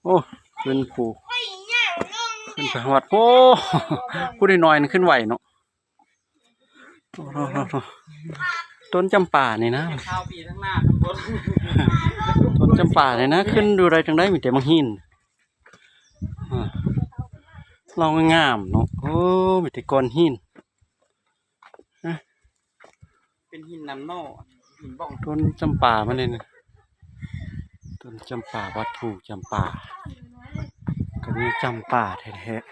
โอ้ขึ้นผูขึ้นไปวัดโอ้ผู้ได้น้อยนี่ขึ้นไหวเนาะต้นจำป่านี่นะข้าวปีทั้งหน้าทั้งบนต้นจำป่านี่นะขึ้นดูอะไรจังได้มีแต่มังหินเรางามเนาะโอ้มีแต่ก้อนหินเป็นหินน้ำโน่หินบ้อง ต้นจำป่ามันเลยนะต้นจำป่าวัดถูกจำป่าก็มีจำป่าแท้ๆ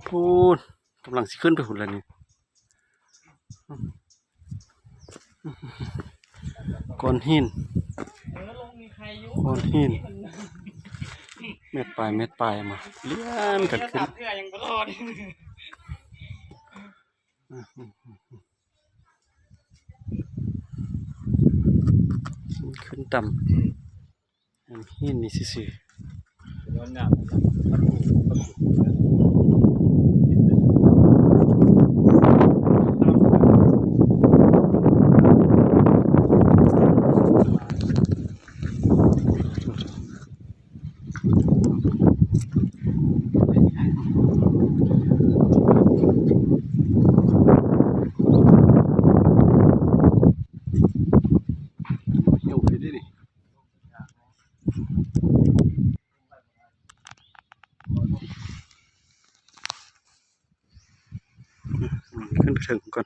พูดกำลังสิขึ้นไปหุ่นแล้วนี่ก้อนหินก้อนหินเม็ดปลายมาเลี้ยนกันขึ้นขึ้นต่ำหินนี่สิขึ้นไปถึงก่อน